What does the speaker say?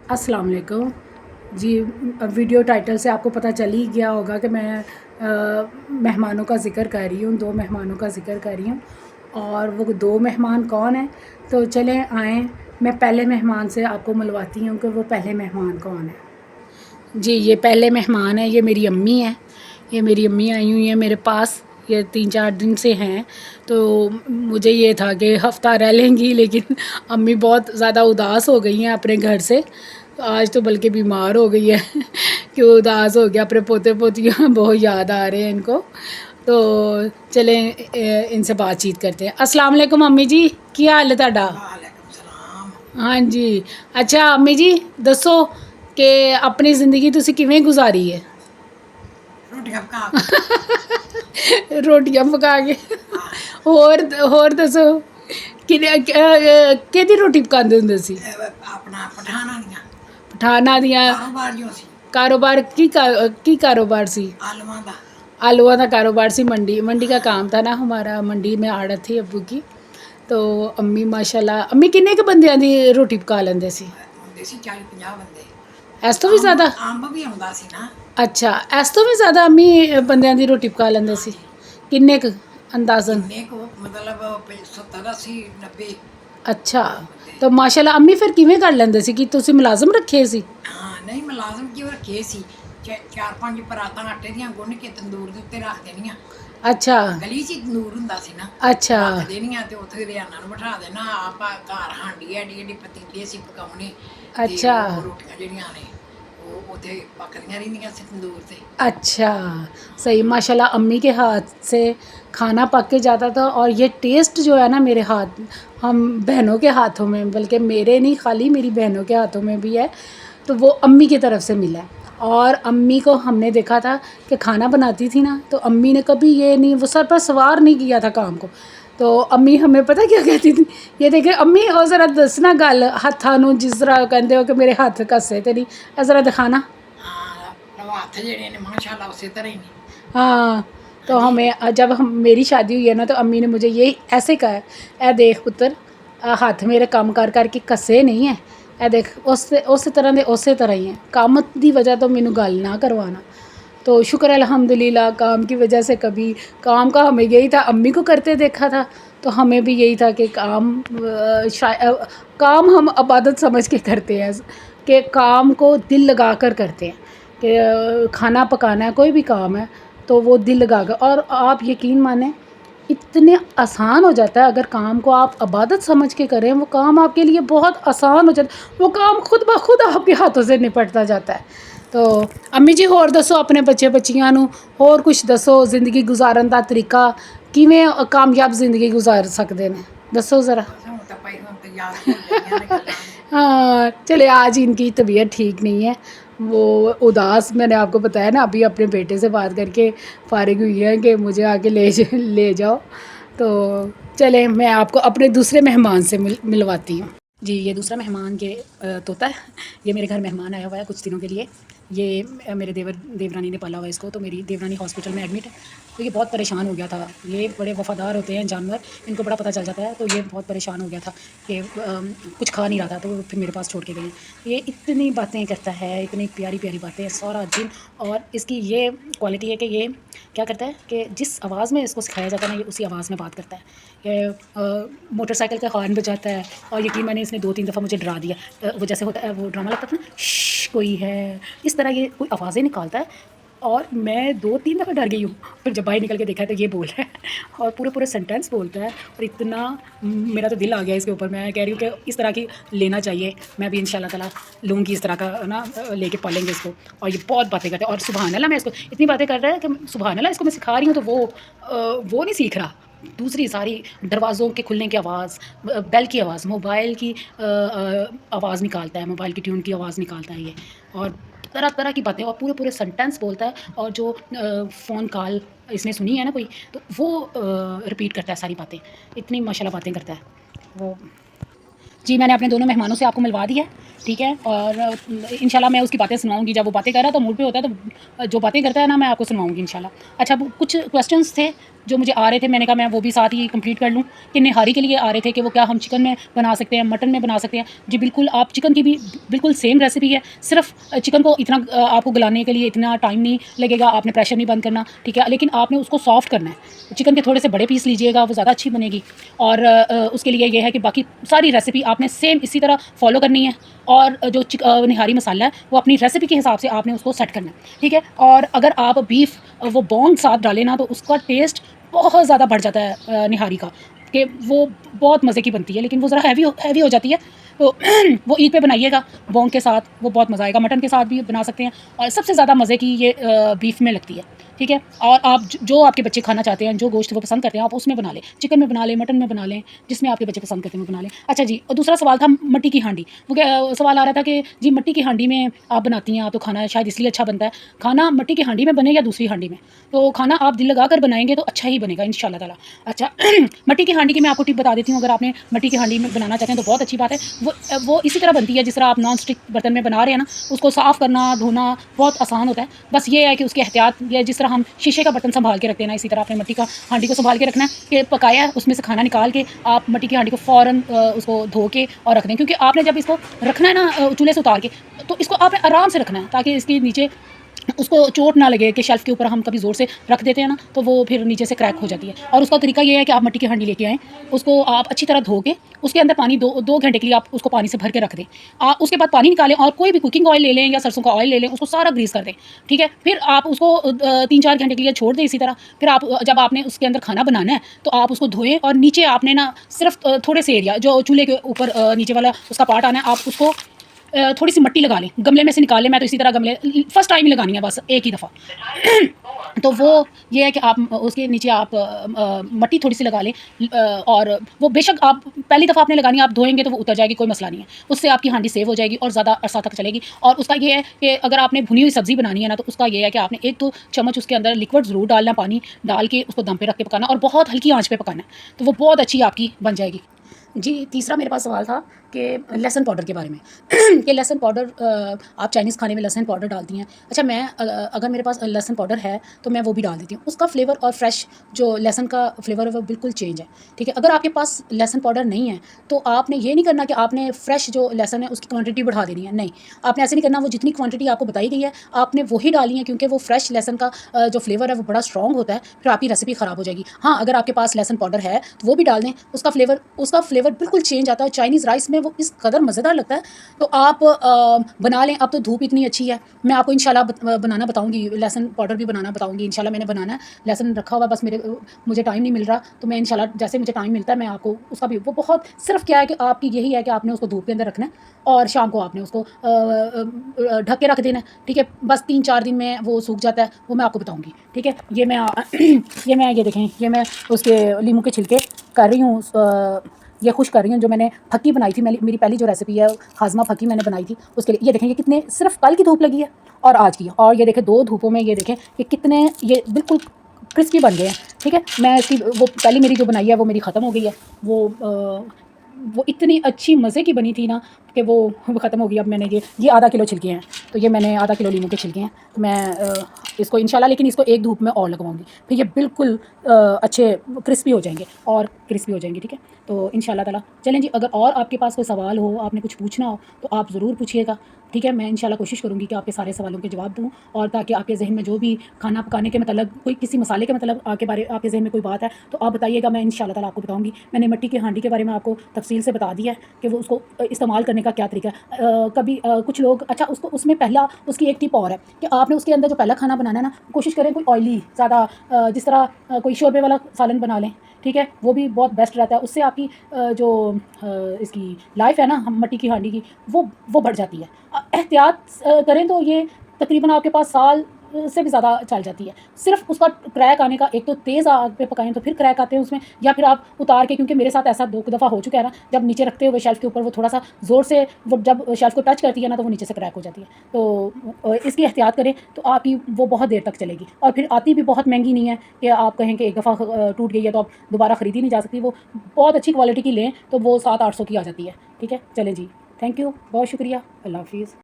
अस्सलाम वालेकुम जी। Video title से आपको पता चल ही गया होगा कि मैं मेहमानों का ज़िक्र कर रही हूँ, दो मेहमानों का ज़िक्र कर रही हूँ। और वो दो मेहमान कौन हैं, तो चलें आएँ मैं पहले मेहमान से आपको मिलवाती हूँ कि वो पहले मेहमान कौन है। जी, ये पहले मेहमान है, ये मेरी अम्मी है। ये मेरी अम्मी आई हुई हैं मेरे पास, ये 3-4 दिन से हैं। तो मुझे ये था कि हफ़्ता रह लेंगी, लेकिन अम्मी बहुत ज़्यादा उदास हो गई हैं अपने घर से। तो आज तो बल्कि बीमार हो गई है कि उदास हो गया, अपने पोते पोतियाँ बहुत याद आ रहे हैं इनको। तो चलें इनसे बातचीत करते हैं। अस्सलाम वालेकुम अम्मी जी, की हाल है तुहाडा? वालेकुम सलाम। हाँ जी। अच्छा अम्मी जी, दसो कि अपनी ज़िंदगी तुसी किवें गुजारी है? रोटियां पका के। रोटियां पका के। हाँ, होर दसो केह्दी रोटी पकांदे हुंदे सी? अपना पठाना दियां पठाना दियां। कारोबार जो सी कारोबार की कारोबार सी? आलूआं दा। आलूओं का कारोबार सी। मंडी मंडी का हाँ, काम था ना हमारा, मंडी में आड़त थी अब्बू की। तो अम्मी माशाल्लाह, अम्मी किन्ने के बंदियां दी रोटी पका लेंदे सी? ਹੁੰਦੇ ਸੀ 40-50 ਬੰਦੇ। इस तो भी ਅੰਬ ज़्यादा? ਅੰਬ ਵੀ ਆਉਂਦਾ ਸੀ ਨਾ। अच्छा, इस तो भी ज़्यादा अम्मी बंदियां दी रोटी पका लेंदे सी? ਹਾਂਜੀ, किन्ने क अंदाज़न? ਕਿੰਨੇ ਕੁ ਮਤਲਬ 70 80 90 अच्छा, ਬੰਦੇ। तो माशाल्लाह अम्मी फिर किवें कर लेंदे सी? कि तुसी मुलाज़म रखे सी? ਹਾਂ ਨਹੀਂ ਮੁਲਾਜ਼ਮ ਕਿਉਂ ਰੱਖੇ ਸੀ। ਚਾਰ ਪੰਜ ਪਰਾਤਾਂ ਆਟੇ ਦੀਆਂ ਗੁੰਨ ਕੇ ਤੰਦੂਰ ਦੇ ਉੱਤੇ ਰੱਖ ਦੇਣੀਆਂ। अच्छा ਗਲੀ 'ਚ ਹੀ ਤੰਦੂਰ ਹੁੰਦਾ ਸੀ ਨਾ। अच्छा ਰੱਖ ਦੇਣੀਆਂ ਤੇ ਉੱਥੇ ਰਿਆਨਾਂ ਨੂੰ ਬਿਠਾ ਦੇਣਾ। ਆਪਾਂ ਘਰ ਹਾਂਡੀ ਐਡੀ ਐਡੀ ਪਤੀਲੇ ਸੀ ਪਕਾਉਣੇ ਤੇ अच्छा ਉਹ ਰੋਟੀਆਂ ਜਿਹੜੀਆਂ ਨੇ ਉਹ ਉੱਥੇ ਪੱਕਦੀਆਂ ਰਹਿੰਦੀਆਂ ਸੀ ਤੰਦੂਰ ਤੇ। अच्छा, सही। माशाल्लाह अम्मी के हाथ से खाना पक के जाता था। और ये टेस्ट जो है ना मेरे हाथ, हम बहनों के हाथों में, बल्कि मेरे नहीं खाली मेरी बहनों के हाथों में भी है, तो वो अम्मी की तरफ से मिला है। और अम्मी को हमने देखा था कि खाना बनाती थी ना, तो अम्मी ने कभी ये नहीं, वो सर पर सवार नहीं किया था काम को। तो अम्मी हमें पता क्या कहती थी, ये देखे अम्मी और ज़रा दसना गल हत्थां नूं, जिस तरह कहते हो कि मेरे हाथ घसे ते नहीं, ज़रा दिखाना। ਹਾਂ ਲਓ ਹੱਥ ਜਿਹੜੇ ਨੇ ਮਾਸ਼ਾਅੱਲਾ ਉਸੇ तरह ही ने। हाँ, तो ਹਾਂਜੀ हमें जब हम मेरी शादी हुई है ना, तो अम्मी ने मुझे यही ऐसे कहा है, ए देख पुत्र, हथ मेरे काम कर के कसे नहीं है, ए देख उस तरह ही है, काम की वजह तो मैनू गल ना करवाना। तो शुक्र है अल्हम्दुलिल्लाह, काम की वजह से कभी काम का हमें यही था, अम्मी को करते देखा था, तो हमें भी यही था कि काम हम इबादत समझ के करते हैं, कि काम को दिल लगा कर करते हैं। कि खाना पकाना है, कोई भी काम है, तो वो दिल लगा कर। और आप यकीन माने, इतने आसान हो जाता है अगर काम को आप इबादत समझ के करें, वो काम आपके लिए बहुत आसान हो जाता है, वो काम खुद ब खुद आपके हाथों से निपटता जाता है। तो अम्मी जी होर दसो अपने बच्चे बच्चियां नू, होर कुछ दसो, ज़िंदगी गुजारन दा तरीका किवें कामयाब ज़िंदगी गुजार सकते हैं, दसो ज़रा। ਬਸ ਹੁਣ ਤਾਂ ਭਾਈ ਹੁਣ ਤੇ ਯਾਦ ਭੁੱਲ ਗਈਆਂ ਨੇ ਗੱਲਾਂ ਨੂੰ। हाँ, चले आज इनकी तबीयत ठीक नहीं है, वो उदास, मैंने आपको बताया ना, अभी अपने बेटे से बात करके फ़ारिग हुई है कि मुझे आके ले जाओ। तो चलें मैं आपको अपने दूसरे मेहमान से मिलवाती हूँ। जी, ये दूसरा मेहमान ये तोता है, ये मेरे घर मेहमान आया हुआ है कुछ दिनों के लिए। ये मेरे देवरानी ने पाला हुआ है इसको, तो मेरी देवरानी हॉस्पिटल में एडमिट है। तो ये बहुत परेशान हो गया था, ये बड़े वफ़ादार होते हैं जानवर, इनको बड़ा पता चल जाता है। तो ये बहुत परेशान हो गया था कि कुछ खा नहीं रहा था, तो फिर मेरे पास छोड़ के गई। ये इतनी बातें करता है, इतनी प्यारी प्यारी बातें सारा दिन। और इसकी ये क्वालिटी है कि ये क्या करता है कि जिस आवाज़ में इसको सिखाया जाता है ना, ये उसी आवाज़ में बात करता है। ये मोटरसाइकिल का हॉर्न बजाता है, और यकीन मानिए इसने 2-3 दफ़ा मुझे डरा दिया। वो जैसे होता है, वो ड्रामा लगता था ना, श्श कोई है, इस तरह ये कोई आवाज़ें निकालता है। और मैं 2-3 दफ़ा डर गई हूँ, फिर जब बाहर निकल के देखा तो ये बोल रहा है और पूरे पूरे सेंटेंस बोलता है। और इतना मेरा तो दिल आ गया इसके ऊपर। मैं कह रही हूँ कि इस तरह की लेना चाहिए, मैं भी इंशाल्लाह ताला लूँगी इस तरह का ना, लेके पालेंगे इसको। और ये बहुत बातें करता है, और सुबहान अल्लाह, मैं इसको इतनी बातें कर रहा है कि सुबहान अल्लाह, इसको मैं सिखा रही हूँ तो वो नहीं सीख रहा। दूसरी सारी दरवाज़ों के खुलने की आवाज़, बेल की आवाज़, मोबाइल की आवाज़ निकालता है, मोबाइल की ट्यून की आवाज़ निकालता है ये। और तरह तरह की बातें, और पूरे पूरे सेंटेंस बोलता है। और जो फ़ोन कॉल इसने सुनी है ना कोई, तो वो रिपीट करता है सारी बातें। इतनी माशाल्लाह बातें करता है वो। जी, मैंने अपने दोनों मेहमानों से आपको मिलवा दिया है, ठीक है। और इंशाल्लाह मैं उसकी बातें सुनाऊँगी। जब वो बातें कर रहा है तो मूड पे होता है, तो जो बातें करता है ना मैं आपको सुनाऊँगी इंशाल्लाह। अच्छा, वो कुछ क्वेश्चंस थे जो मुझे आ रहे थे, मैंने कहा मैं वो भी साथ ही कंप्लीट कर लूँ। कि निहारी के लिए आ रहे थे कि वो क्या हम चिकन में बना सकते हैं, मटन में बना सकते हैं। जी बिल्कुल, आप चिकन की भी बिल्कुल सेम रेसिपी है। सिर्फ चिकन को इतना आपको गलाने के लिए इतना टाइम नहीं लगेगा, आपने प्रेशर नहीं बंद करना, ठीक है। लेकिन आपने उसको सॉफ्ट करना है। चिकन के थोड़े से बड़े पीस लीजिएगा, वो ज़्यादा अच्छी बनेगी। और उसके लिए ये है कि बाकी सारी रेसिपी आपने सेम इसी तरह फॉलो करनी है। और जो निहारी मसाला है वो अपनी रेसिपी के हिसाब से आपने उसको सेट करना है, ठीक है। और अगर आप बीफ वो बोन साथ डालें ना, तो उसका टेस्ट बहुत ज़्यादा बढ़ जाता है निहारी का, कि वो बहुत मज़े की बनती है। लेकिन वो ज़रा हैवी हो जाती है। तो वो ईद पे बनाइएगा बोन के साथ, वो बहुत मज़ा आएगा। मटन के साथ भी बना सकते हैं, और सबसे ज़्यादा मज़े की ये बीफ में लगती है, ठीक है। और आप जो आपके बच्चे खाना चाहते हैं, जो गोश्त वो पसंद करते हैं, आप उसमें बना लें। चिकन में बना लें, मटन में बना लें, जिसमें आपके बच्चे पसंद करते हैं वो बना लें। अच्छा जी, और दूसरा सवाल था मिट्टी की हांडी। वो क्या सवाल आ रहा था कि जी मिट्टी की हांडी में आप बनाती हैं, आप तो खाना शायद इसलिए अच्छा बनता है। खाना मिट्टी की हांडी में बने या दूसरी हांडी में, तो खाना आप दिल लगा कर बनाएंगे तो अच्छा ही बनेगा इंशाल्लाह ताला। अच्छा मिट्टी की हांडी की मैं आपको टिप बता देती हूँ। अगर आपने मिट्टी की हांडी में बनाना चाहते हैं तो बहुत अच्छी बात है। वो इसी तरह बनती है जिस तरह आप नॉन स्टिक बर्तन में बना रहे हैं ना। उसको साफ़ करना धोना बहुत आसान होता है। बस ये है कि उसकी एहतियात, ये जिस तरह हम शीशे का बर्तन संभाल के रखते हैं ना, इसी तरह आपने मिट्टी का हांडी को संभाल के रखना है। कि पकाया है उसमें से खाना निकाल के आप मिट्टी की हांडी को फ़ौरन उसको धो के और रख दें। क्योंकि आपने जब इसको रखना है ना चूल्हे से उतार के, तो इसको आपने आराम से रखना है, ताकि इसके नीचे उसको चोट ना लगे। कि शेल्फ़ के ऊपर हम कभी ज़ोर से रख देते हैं ना, तो वो फिर नीचे से क्रैक हो जाती है। और उसका तरीका ये है कि आप मिट्टी की हांडी लेके आएँ, उसको आप अच्छी तरह धो के उसके अंदर पानी 2 घंटे के लिए आप उसको पानी से भर के रख दें। उसके बाद पानी निकालें और कोई भी कुकिंग ऑयल ले लें या सरसों का ऑयल ले लें, उसको सारा ग्रीस कर दें, ठीक है। फिर आप उसको 3-4 घंटे के लिए छोड़ दें इसी तरह। फिर आप जब आपने उसके अंदर खाना बनाना है, तो आप उसको धोएँ, और नीचे आपने ना सिर्फ़ थोड़े से एरिया जो चूल्हे के ऊपर नीचे वाला उसका पार्ट आना है, आप उसको थोड़ी सी मिट्टी लगा लें, गमले में से निकाल लें। मैं तो इसी तरह गमले फर्स्ट टाइम ही लगानी है, बस एक ही दफ़ा। तो वो ये है कि आप उसके नीचे आप मिट्टी थोड़ी सी लगा लें। और वो बेशक आप पहली दफ़ा आपने लगानी है, आप धोएंगे तो वो उतर जाएगी, कोई मसला नहीं है। उससे आपकी हांडी सेव हो जाएगी और ज़्यादा अरसा तक चलेगी। और उसका ये है कि अगर आपने भुनी हुई सब्ज़ी बनानी है ना, तो उसका ये है कि आपने 1-2 चम्मच उसके अंदर लिक्विड ज़रूर डालना, पानी डाल के उसको दम पे रख के पकाना, और बहुत हल्की आँच पे पकाना है, तो वो बहुत अच्छी आपकी बन जाएगी। जी, तीसरा मेरे पास सवाल था कि लहसुन पाउडर के बारे में। कि लहसुन पाउडर आप चाइनीज़ खाने में लहसुन पाउडर डालती हैं। अच्छा, मैं अगर मेरे पास लहसुन पाउडर है तो मैं वो भी डाल देती हूँ। उसका फ्लेवर और फ्रेश जो लहसुन का फ्लेवर है वो बिल्कुल चेंज है, ठीक है। अगर आपके पास लहसुन पाउडर नहीं है, तो आपने ये नहीं करना कि आपने फ्रेश जो लहसुन है उसकी क्वांटिटी बढ़ा देनी है, नहीं। आपने ऐसे नहीं करना। वो जितनी क्वांटिटी आपको बताई गई है आपने वही डालनी है, क्योंकि वो फ्रेश लहसुन का जो फ्लेवर है वो बड़ा स्ट्रॉन्ग होता है, फिर आपकी रेसिपी ख़राब हो जाएगी। हाँ, अगर आपके पास लहसुन पाउडर है तो वो भी डाल दें, उसका फ्लेवर बिल्कुल चेंज आता है। चाइनीज़ राइस में वो इस कदर मज़ेदार लगता है। तो आप बना लें। अब तो धूप इतनी अच्छी है, मैं आपको इंशाल्लाह बनाना बताऊँगी, लहसुन पाउडर भी बनाना बताऊँगी इंशाल्लाह। मैंने बनाना है, लहसुन रखा हुआ है, बस मुझे टाइम नहीं मिल रहा, तो मैं इंशाल्लाह जैसे मुझे टाइम मिलता है मैं आपको उसका भी, वो बहुत सिर्फ क्या है कि आपकी यही है कि आपने उसको धूप के अंदर रखना है, और शाम को आपने उसको ढक के रख देना है, ठीक है। बस 3-4 दिन में वो सूख जाता है, वो मैं आपको बताऊँगी, ठीक है। ये देखें, ये मैं उसके लीमू के छिलके कर रही हूँ, ये खुश कर रही हूँ। जो मैंने फक्की बनाई थी, मेरी पहली जो रेसिपी है हाजमा फक्की मैंने बनाई थी, उसके लिए ये देखें, ये कितने सिर्फ कल की धूप लगी है और आज की, और ये देखें 2 धूपों में, ये देखें कि कितने ये बिल्कुल क्रिस्पी बन गए हैं, ठीक है। मैं इसकी वो पहली मेरी जो बनाई है वो मेरी ख़त्म हो गई है। वो इतनी अच्छी मज़े की बनी थी ना कि वो ख़त्म हो गई। अब मैंने ये आधा किलो छिलके हैं, तो ये मैंने आधा किलो लीमू के छिलके हैं, तो मैं इसको इंशाल्लाह, लेकिन इसको एक धूप में और लगवाऊंगी, फिर ये बिल्कुल अच्छे क्रिस्पी हो जाएंगे और क्रिस्पी हो जाएंगे, ठीक है। तो इंशाल्लाह ताला चलें जी। अगर और आपके पास कोई सवाल हो, आपने कुछ पूछना हो, तो आप ज़रूर पूछिएगा, ठीक है। मैं इंशाल्लाह कोशिश करूँगी कि आपके सारे सवालों के जवाब दूँ, और ताकि आपके ज़हन में जो भी खाना पकाने के मतलब कोई किसी मसाले के मतलब के बारे आपके ज़हन में कोई बात है तो आप बताइएगा, मैं इंशाल्लाह ताला आपको बताऊँगी। मैंने मिट्टी की हांडी के बारे में आपको तफसील से बता दिया है कि वो उसको इस्तेमाल करने का क्या तरीका है। कभी कुछ लोग, अच्छा उसको उसमें पहला उसकी एक टिप और है कि आपने उसके अंदर जो पहला खाना बनाना है ना, कोशिश करें कोई ऑयली ज़्यादा, जिस तरह कोई शोरबे वाला सालन बना लें, ठीक है। वो भी बहुत बेस्ट रहता है, उससे आपकी जो इसकी लाइफ है ना हम मिट्टी की हांडी की, वो बढ़ जाती है। एहतियात करें तो ये तकरीबन आपके पास साल से भी ज़्यादा चल जाती है। सिर्फ उसका क्रैक आने का, एक तो तेज़ आग पे पकाएं तो फिर क्रैक आते हैं उसमें, या फिर आप उतार के, क्योंकि मेरे साथ ऐसा 2 दफ़ा हो चुका है ना, जब नीचे रखते हुए शेल्फ़ के ऊपर वो थोड़ा सा ज़ोर से वो जब शेल्फ़ को टच करती है ना तो वो नीचे से क्रैक हो जाती है। तो इसकी एहतियात करें तो आपकी वो बहुत देर तक चलेगी, और फिर आती भी बहुत महंगी नहीं है कि आप कहें कि एक दफ़ा टूट गई है तो आप दोबारा ख़रीदी नहीं जा सकती। वो बहुत अच्छी क्वालिटी की लें तो वो 700-800 की आ जाती है। ठीक है, चलें जी, थैंक यू, बहुत शुक्रिया, अल्लाह हाफ़िज़।